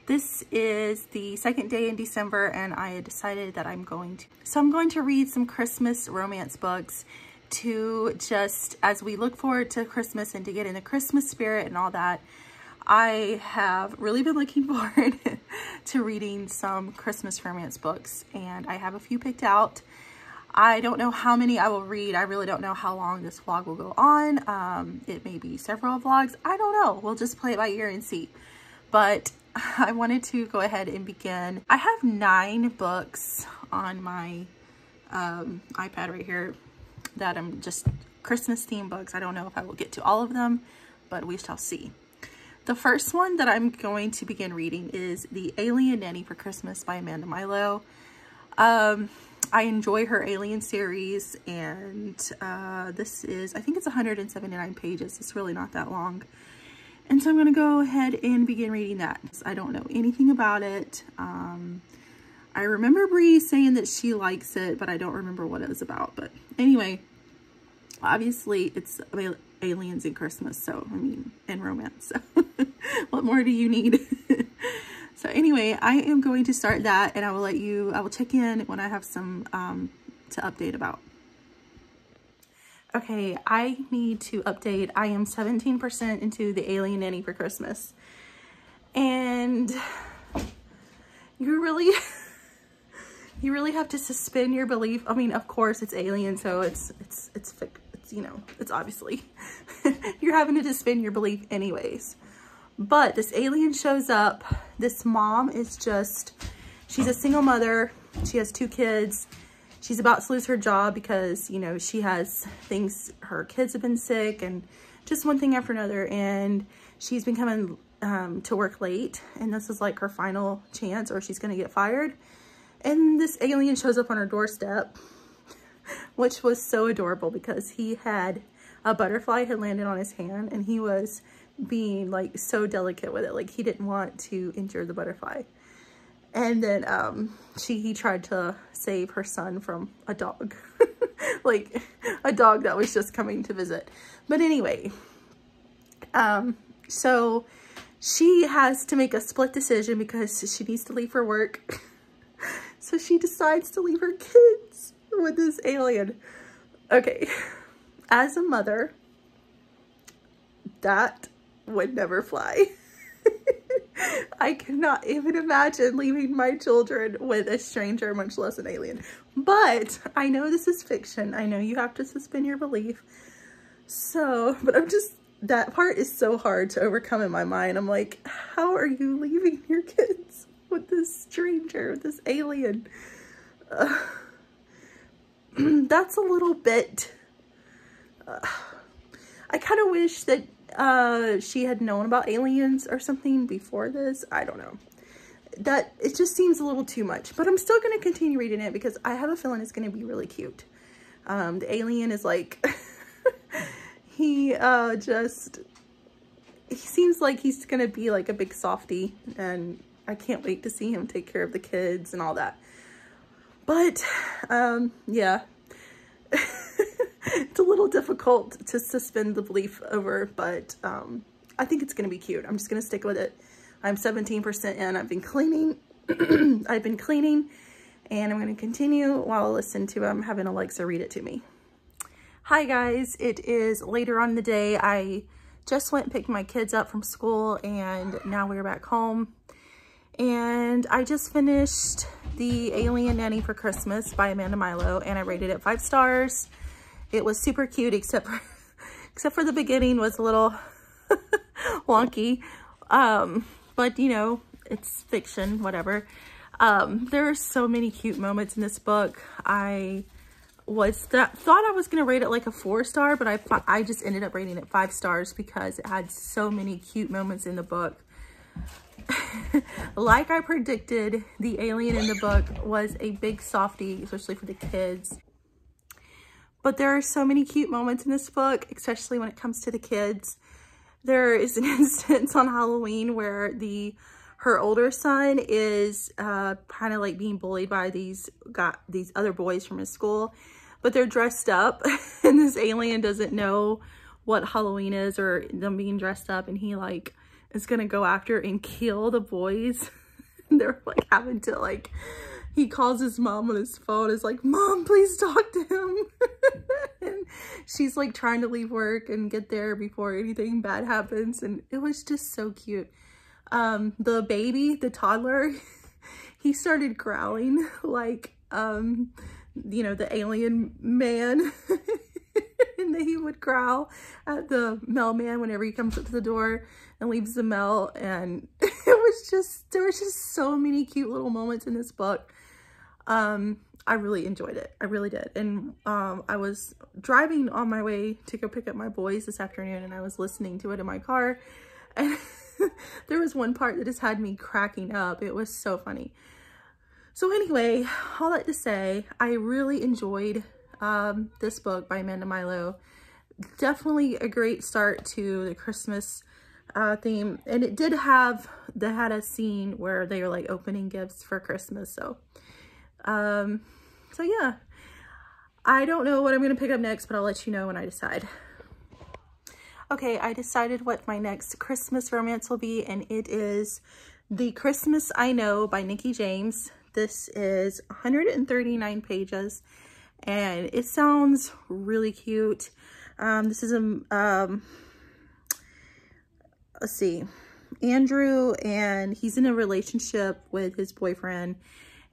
This is the second day in December and I had decided that I'm going to read some Christmas romance books to just, as we look forward to Christmas and to get in the Christmas spirit and all that. I have really been looking forward to reading some Christmas romance books, and I have a few picked out. I don't know how many I will read. I really don't know how long this vlog will go on. It may be several vlogs. I don't know. We'll just play it by ear and see. But I wanted to go ahead and begin. I have 9 books on my iPad right here that I'm just Christmas themed books. I don't know if I will get to all of them, but we shall see. The first one that I'm going to begin reading is The Alien Nanny for Christmas by Milo. I enjoy her Alien series, and this is, I think it's 179 pages. It's really not that long. And so I'm going to go ahead and begin reading that. I don't know anything about it. I remember Bree saying that she likes it, but I don't remember what it was about. But anyway, obviously it's aliens and Christmas, so I mean, and romance. So what more do you need? So anyway, I am going to start that, and I will check in when I have some to update about. Okay, I need to update. I am 17% into The Alien Nanny for Christmas. And you really have to suspend your belief. I mean, of course it's alien, so it's you know, it's obviously you're having to suspend your belief anyways. But this alien shows up. This mom is she's a single mother. She has 2 kids. She's about to lose her job because, you know, she has things, her kids have been sick and just one thing after another. And she's been coming to work late, and this is like her final chance or she's going to get fired. And this alien shows up on her doorstep, which was so adorable because he had a butterfly had landed on his hand, and he was being like so delicate with it. Like he didn't want to injure the butterfly. And then he tried to save her son from a dog, like a dog that was just coming to visit. But anyway, so she has to make a split decision because she needs to leave for work. So she decides to leave her kids with this alien. Okay, as a mother, that would never fly. I cannot even imagine leaving my children with a stranger, much less an alien. But I know this is fiction. I know you have to suspend your belief. So, but that part is so hard to overcome in my mind. I'm like, how are you leaving your kids with this stranger, this alien? That's a little bit, I kind of wish that she had known about aliens or something before this. I don't know. That it just seems a little too much, but I'm still going to continue reading it because I have a feeling it's going to be really cute. The alien is like, he seems like he's going to be like a big softie, and I can't wait to see him take care of the kids and all that. But, yeah. It's a little difficult to suspend the belief over, but I think it's going to be cute. I'm just going to stick with it. I'm 17% in. I've been cleaning. I've been cleaning, and I'm going to continue while I listen to having Alexa read it to me. Hi guys, it is later on in the day. I just went and picked my kids up from school and now we're back home. And I just finished the Alien Nanny for Christmas by Amanda Milo and I rated it 5 stars. It was super cute except for the beginning was a little wonky. But you know, it's fiction, whatever. There are so many cute moments in this book. I thought I was gonna rate it like a 4-star, but I just ended up rating it 5 stars because it had so many cute moments in the book. Like I predicted, the alien in the book was a big softie, especially for the kids. But there are so many cute moments in this book, especially when it comes to the kids. There is an instance on Halloween where her older son is kind of like being bullied by these other boys from his school, but they're dressed up and this alien doesn't know what Halloween is or them being dressed up, and he like is gonna go after and kill the boys. They're like having to like, he calls his mom on his phone, is like, "Mom, please talk to him." And she's like trying to leave work and get there before anything bad happens, and it was just so cute. The baby, the toddler, he started growling like, you know, the alien man. And then he would growl at the mailman whenever he comes up to the door and leaves the mail. And there was just so many cute little moments in this book. I really enjoyed it. I really did. And I was driving on my way to go pick up my boys this afternoon and I was listening to it in my car. And there was one part that just had me cracking up. It was so funny. So anyway, all that to say, I really enjoyed this book by Amanda Milo. Definitely a great start to the Christmas theme. And it did have, they had a scene where they were like opening gifts for Christmas. So, so yeah, I don't know what I'm going to pick up next, but I'll let you know when I decide. Okay, I decided what my next Christmas romance will be, and it is The Christmas I Know by Nicky James. This is 139 pages, and it sounds really cute. This is let's see, Andrew, and he's in a relationship with his boyfriend,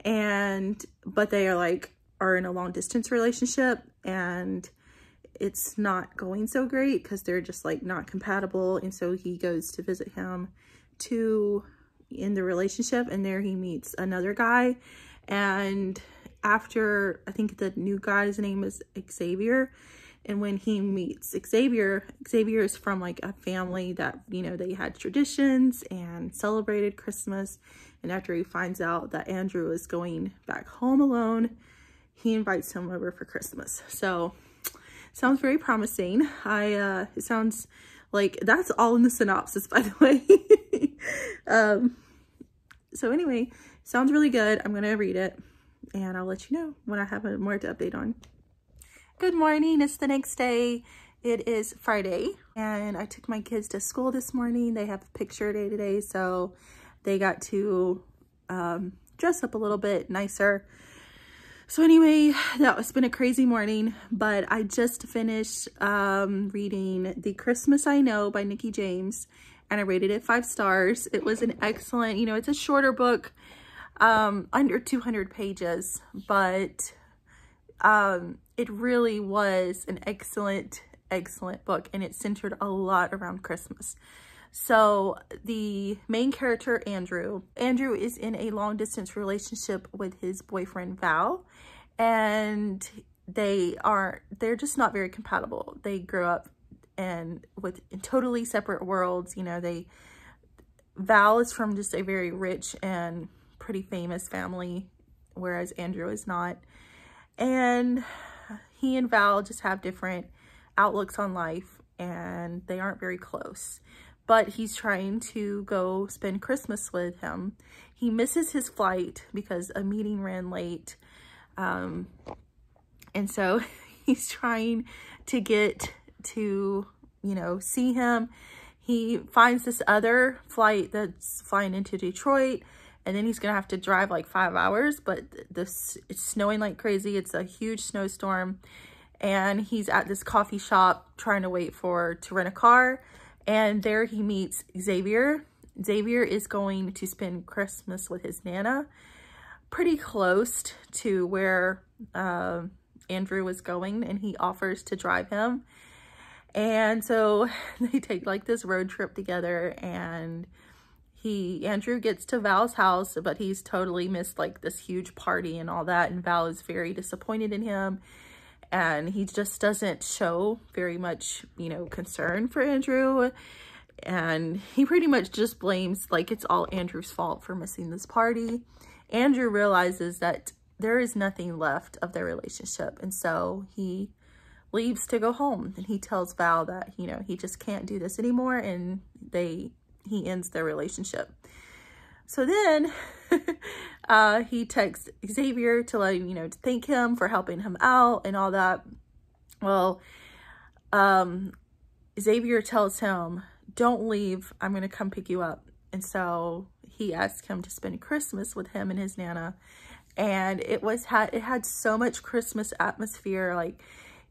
but they are in a long distance relationship, and it's not going so great because they're just like not compatible. And so he goes to visit him in the relationship, and there he meets another guy. And after, I think the new guy's name is Xavier. And when he meets Xavier is from like a family that, you know, they had traditions and celebrated Christmas. And after he finds out that Andrew is going back home alone, he invites him over for Christmas. So sounds very promising. It sounds like that's all in the synopsis, by the way. So anyway, sounds really good. I'm going to read it and I'll let you know when I have more to update on. Good morning. It's the next day. It is Friday and I took my kids to school this morning. They have a picture day today, so they got to dress up a little bit nicer. So anyway, it's been a crazy morning, but I just finished reading The Christmas I Know by Nicky James, and I rated it 5 stars. It was an excellent, you know, it's a shorter book, under 200 pages, but it really was an excellent book, and it centered a lot around Christmas. So the main character, Andrew is in a long distance relationship with his boyfriend, Val, and they're just not very compatible. They grew up in totally separate worlds. You know, Val is from just a very rich and pretty famous family, whereas Andrew is not. And he and Val just have different outlooks on life, and they aren't very close. But he's trying to go spend Christmas with him. He misses his flight because a meeting ran late. And so he's trying to get to, you know, see him. He finds this other flight that's flying into Detroit, and then he's gonna have to drive like 5 hours, but it's snowing like crazy. It's a huge snowstorm. and he's at this coffee shop trying to wait to rent a car. And there he meets Xavier. Xavier is going to spend Christmas with his Nana, pretty close to where Andrew was going, and he offers to drive him. And so they take like this road trip together, and Andrew gets to Val's house, but he's totally missed like this huge party and all that, and Val is very disappointed in him, and he just doesn't show very much, you know, concern for Andrew. And he pretty much just blames, like, it's all Andrew's fault for missing this party. Andrew realizes that there is nothing left of their relationship, and so he leaves to go home, and he tells Val that, you know, he just can't do this anymore, and he ends their relationship. So then he texts Xavier to let him, you know, to thank him for helping him out and all that. Well, Xavier tells him, don't leave, I'm gonna come pick you up. And so he asked him to spend Christmas with him and his Nana, and it had so much Christmas atmosphere. Like,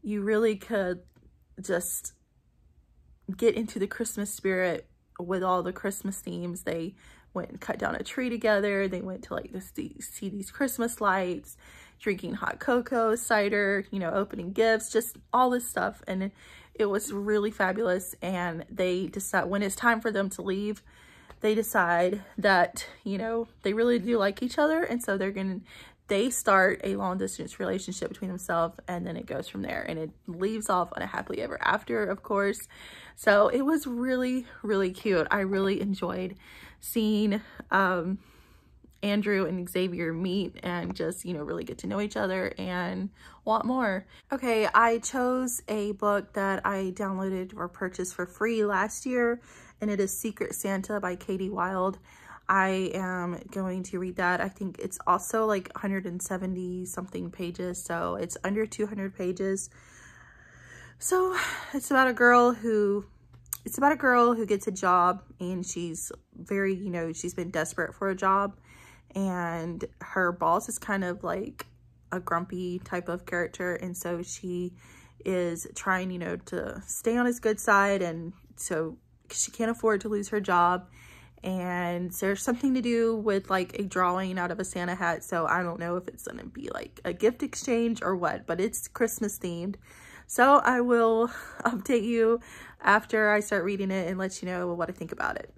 you really could just get into the Christmas spirit with all the Christmas themes. They went and cut down a tree together. They went to like see these Christmas lights, drinking hot cocoa, cider, you know, opening gifts, just all this stuff. And it was really fabulous. And they decide, when it's time for them to leave, they decide that, you know, they really do like each other. And so they start a long distance relationship between themselves, and then it goes from there, and it leaves off on a happily ever after, of course. So it was really, really cute. I really enjoyed seeing Andrew and Xavier meet and just, you know, really get to know each other and want more. Okay, I chose a book that I downloaded or purchased for free last year, and it is Secret Santa by Wilde. I am going to read that. I think it's also like 170 something pages, so it's under 200 pages. So it's about a girl who gets a job, and she's very, you know, she's been desperate for a job, and her boss is kind of like a grumpy type of character, and so she is trying, you know, to stay on his good side, and so she can't afford to lose her job. And there's something to do with like a drawing out of a Santa hat, so I don't know if it's gonna be like a gift exchange or what, but it's Christmas themed. So I will update you after I start reading it and let you know what I think about it.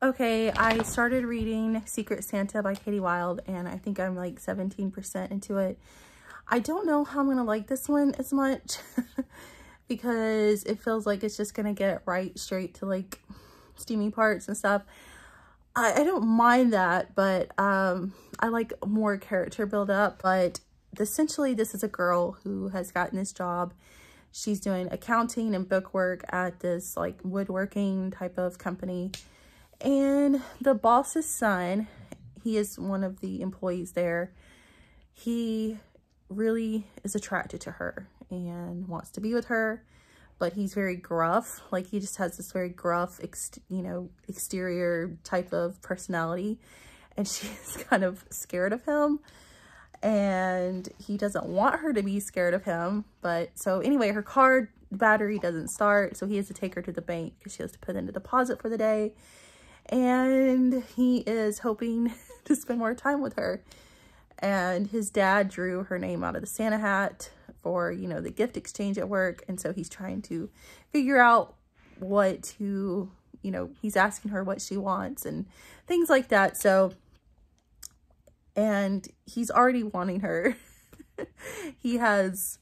Okay, I started reading Secret Santa by Wilde, and I think I'm like 17% into it. I don't know how I'm gonna like this one as much because it feels like it's just gonna get right straight to like steamy parts and stuff. I don't mind that, but I like more character build up. But essentially this is a girl who has gotten this job. She's doing accounting and bookwork at this like woodworking type of company, and the boss's son, he is one of the employees there. He really is attracted to her and wants to be with her, but he's very gruff. Like, he just has this very gruff, you know, exterior type of personality, and she's kind of scared of him, and he doesn't want her to be scared of him. But so anyway, her car battery doesn't start, so he has to take her to the bank because she has to put in a deposit for the day, and he is hoping to spend more time with her. And his dad drew her name out of the Santa hat for, you know, the gift exchange at work. And so he's trying to figure out what to, you know, he's asking her what she wants and things like that. So, and he's already wanting her. He has,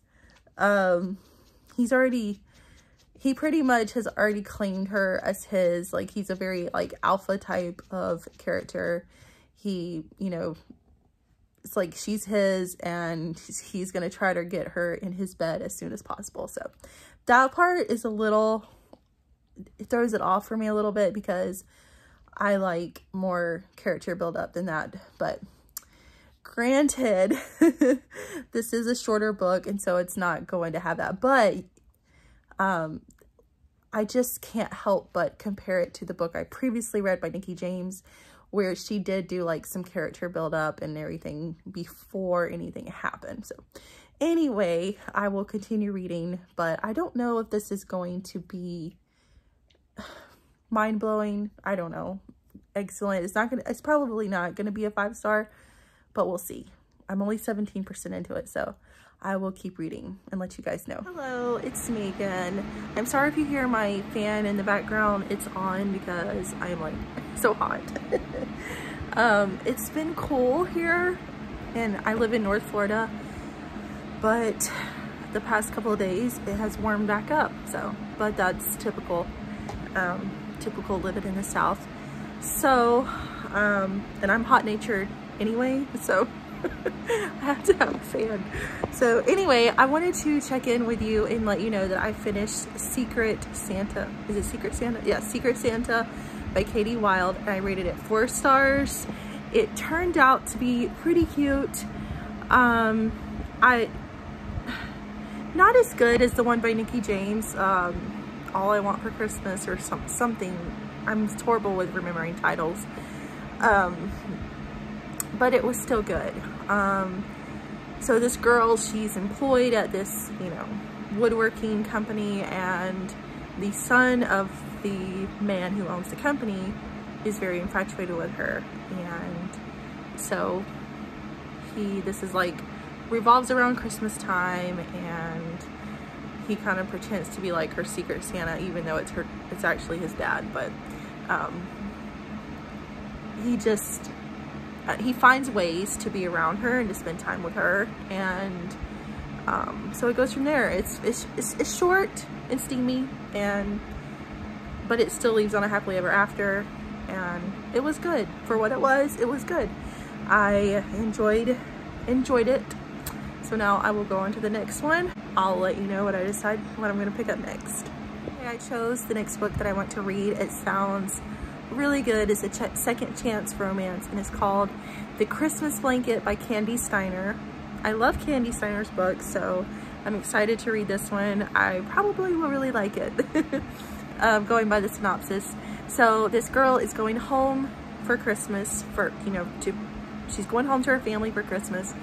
he pretty much has already claimed her as his. Like, he's a very like alpha type of character. He, you know, it's like she's his, and he's going to try to get her in his bed as soon as possible. So that part is a little, it throws it off for me a little bit because I like more character build up than that. But granted, this is a shorter book, and so it's not going to have that. But I just can't help but compare it to the book I previously read by Nicky James, where she did do like some character build up and everything before anything happened. So Anyway, I will continue reading, but I don't know if this is going to be mind-blowing. I don't know. Excellent. It's probably not gonna be a 5-star, but we'll see. I'm only 17% into it, so I will keep reading and let you guys know. Hello, it's me again. I'm sorry if you hear my fan in the background. It's on because I'm like so hot. It's been cool here, and I live in North Florida, but the past couple of days it has warmed back up. So, but that's typical. Typical living in the South. So, and I'm hot-natured anyway, so I have to have a fan. So anyway, I wanted to check in with you and let you know that I finished Secret Santa. Is it Secret Santa? Yeah, Secret Santa by Wilde, and I rated it 4 stars. It turned out to be pretty cute. Not as good as the one by Nicky James, All I Want for Christmas, or something. I'm horrible with remembering titles. But it was still good. So this girl, she's employed at this, you know, woodworking company, and the son of the man who owns the company is very infatuated with her. And so this is like, revolves around Christmas time, and he kind of pretends to be like her secret Santa, even though it's actually his dad. But he finds ways to be around her and to spend time with her, and so it goes from there. It's short and steamy, but it still leaves on a happily ever after, and it was good for what it was. It was good. I enjoyed it. So now I will go on to the next one. I'll let you know what I decide what I'm gonna pick up next. Okay, I chose the next book that I want to read. It sounds really good. It's a second chance romance, and it's called The Christmas Blanket by Kandi Steiner. I love Kandi Steiner's books, so I'm excited to read this one. I probably will really like it. Going by the synopsis. So this girl is going home for Christmas, she's going home to her family for Christmas,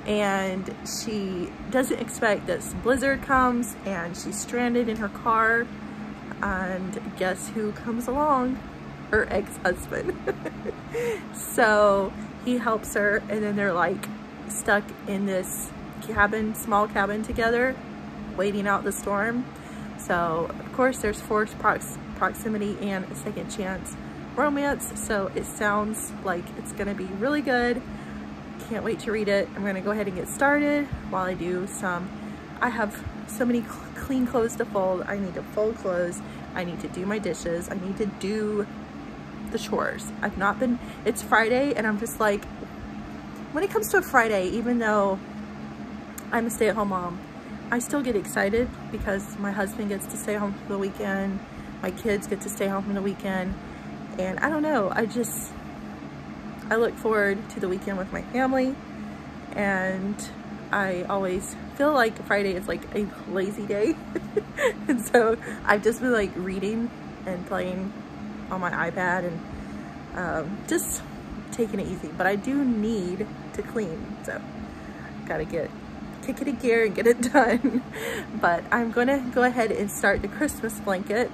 and she doesn't expect this blizzard comes, and she's stranded in her car, and guess who comes along? Her ex-husband. So he helps her, and then they're like stuck in this small cabin together, waiting out the storm. So of course there's forced proximity and a second chance romance. So it sounds like it's gonna be really good. Can't wait to read it. I'm gonna go ahead and get started while I do I have so many clean clothes to fold. I need to fold clothes. I need to do my dishes. I need to do the chores. It's Friday, and I'm just like, when it comes to a Friday, even though I'm a stay-at-home mom, I still get excited because my husband gets to stay home for the weekend, my kids get to stay home for the weekend, and I don't know, I look forward to the weekend with my family, and I always feel like Friday is like a lazy day. And so I've just been like reading and playing on my iPad and just taking it easy. But I do need to clean, so gotta kick it a gear and get it done. But I'm gonna go ahead and start the Christmas blanket,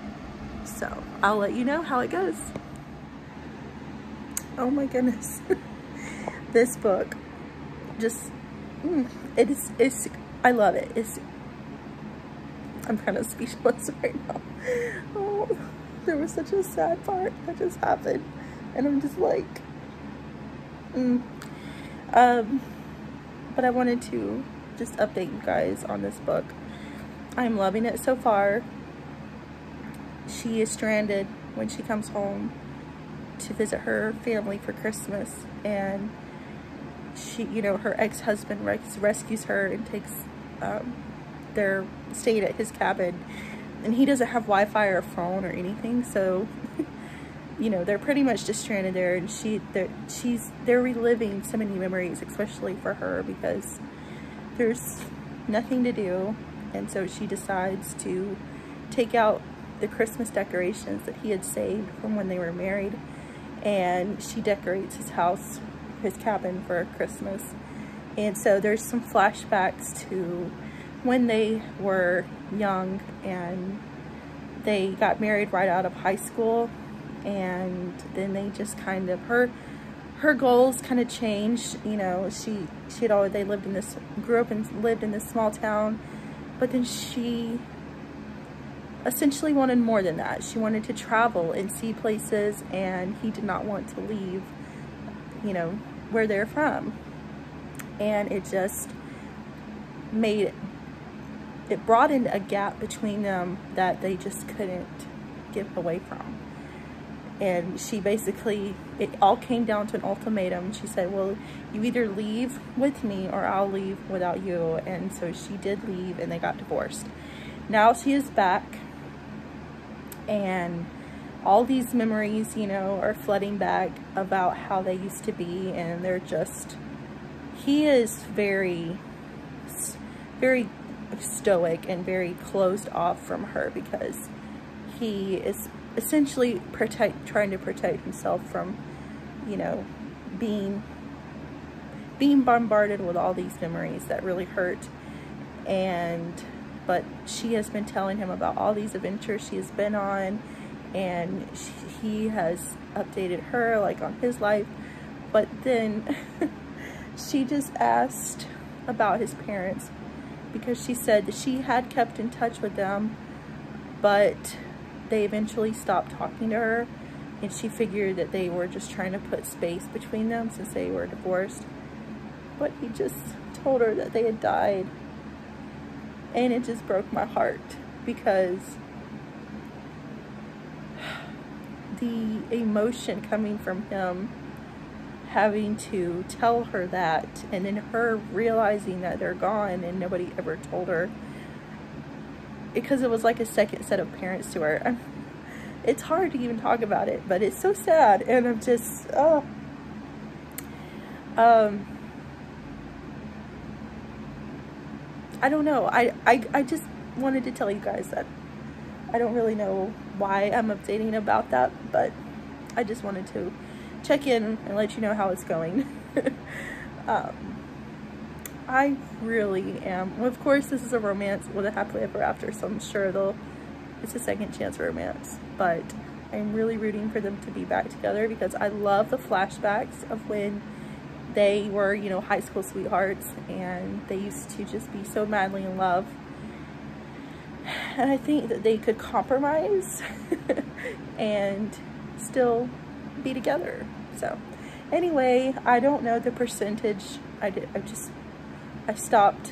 so I'll let you know how it goes. Oh my goodness. This book just it's I love it. I'm kind of speechless right now. Oh, there was such a sad part that just happened, and I'm just like but I wanted to just update you guys on this book. I'm loving it so far. She is stranded when she comes home to visit her family for Christmas, and she, her ex-husband rescues her and takes, they're staying at his cabin, and he doesn't have Wi-Fi or a phone or anything, so they're pretty much just stranded there, and they're reliving so many memories, especially for her, because there's nothing to do. And so she decides to take out the Christmas decorations that he had saved from when they were married, and she decorates his house, his cabin, for Christmas. And so there's some flashbacks to when they were young and they got married right out of high school, and then they just kind of, her goals kind of changed. You know, she'd always, they lived in this, grew up and lived in this small town, but then she essentially wanted more than that. She wanted to travel and see places, and he did not want to leave, you know, where they're from. And it just made, it broadened a gap between them that they just couldn't get away from. And she basically, it all came down to an ultimatum. She said, well, you either leave with me or I'll leave without you. And so she did leave, and they got divorced. Now she is back, and all these memories, you know, are flooding back about how they used to be. And they're just, he is very, very stoic and very closed off from her, because he is essentially trying to protect himself from, you know, being bombarded with all these memories that really hurt. But she has been telling him about all these adventures she has been on, and he has updated her like on his life. But then she just asked about his parents, because she said that she had kept in touch with them, but they eventually stopped talking to her, and she figured that they were just trying to put space between them since they were divorced. But he just told her that they had died, and it just broke my heart, because the emotion coming from him having to tell her that, and then her realizing that they're gone and nobody ever told her, because it was like a second set of parents to her. It's hard to even talk about it, but it's so sad. And I'm just, I don't know. I just wanted to tell you guys that I don't really know why I'm updating about that, but I just wanted to check in and let you know how it's going. I really am. Well, of course, this is a romance with a happily ever after, so I'm sure it's a second chance romance. But I'm really rooting for them to be back together, because I love the flashbacks of when they were, you know, high school sweethearts, and they used to just be so madly in love. And I think that they could compromise and still be together. So anyway, I don't know the percentage. I stopped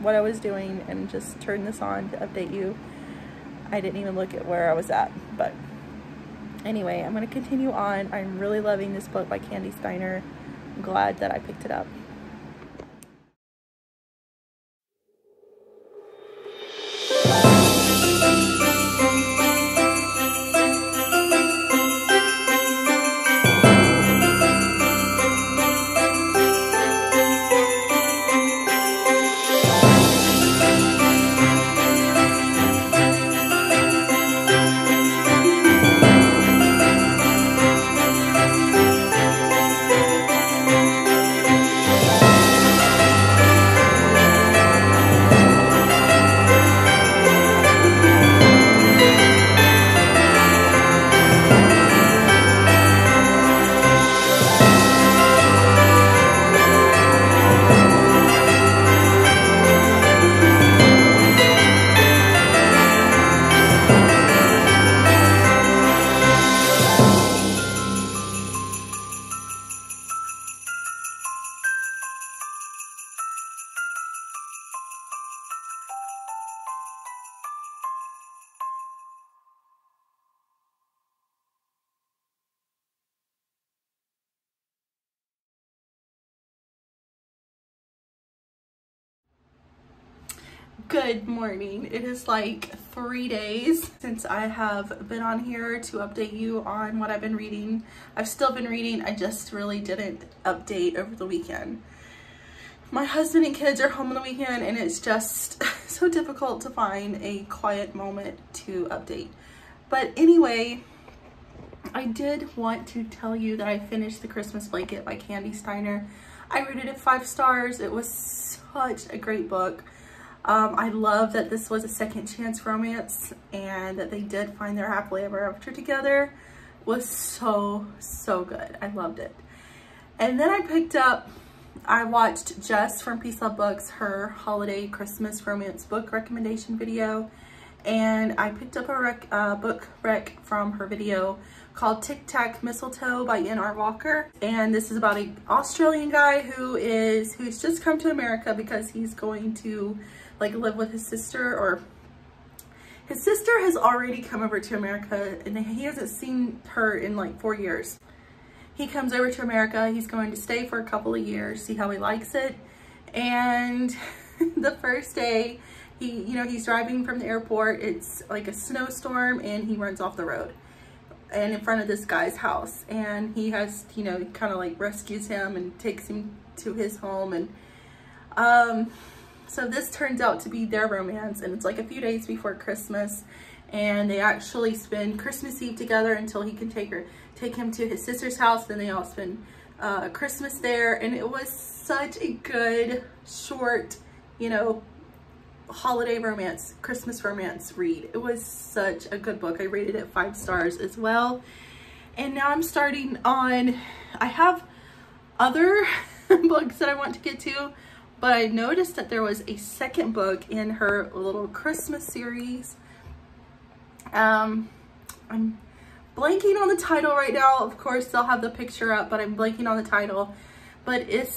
what I was doing and just turned this on to update you. I didn't even look at where I was at, but anyway, I'm going to continue on. I'm really loving this book by Kandi Steiner. I'm glad that I picked it up. Good morning. It is like 3 days since I have been on here to update you on what I've been reading. I've still been reading, I just really didn't update over the weekend. My husband and kids are home on the weekend, and it's just so difficult to find a quiet moment to update. But anyway, I did want to tell you that I finished The Christmas Blanket by Kandi Steiner. I rated it 5 stars. It was such a great book. I love that this was a second chance romance and that they did find their happily ever after together. It was so good. I loved it. And then I watched Jess from Peace Love Books, her holiday Christmas romance book recommendation video. And I picked up a book rec from her video called Tic Tac Mistletoe by N.R. Walker. And this is about an Australian guy who's just come to America because he's going to like live with his sister, or his sister has already come over to America and he hasn't seen her in like 4 years. He comes over to America, he's going to stay for a couple of years, see how he likes it. And the first day, he's driving from the airport, it's like a snowstorm and he runs off the road and in front of this guy's house. And he has, kind of like rescues him and takes him to his home. And so this turns out to be their romance, and it's like a few days before Christmas, and they actually spend Christmas Eve together until he can take him to his sister's house. Then they all spend Christmas there, and it was such a good, short, holiday romance, Christmas romance read. It was such a good book. I rated it 5 stars as well. And now I'm starting on, I have other books that I want to get to, but I noticed that there was a second book in her little Christmas series. I'm blanking on the title right now. Of course, they'll have the picture up, but I'm blanking on the title. But it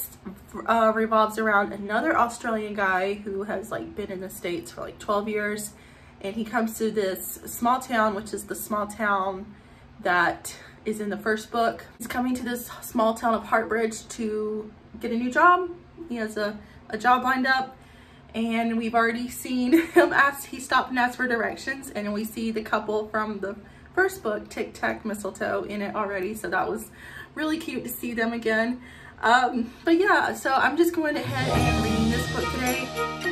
revolves around another Australian guy who has like been in the States for like 12 years. And he comes to this small town, which is the small town that is in the first book. He's coming to this small town of Hartbridge to get a new job. He has a job lined up, and we've already seen him he stopped and asked for directions, and we see the couple from the first book, Tic Tac Mistletoe, in it already. So that was really cute to see them again. But yeah, so I'm just going ahead and reading this book today.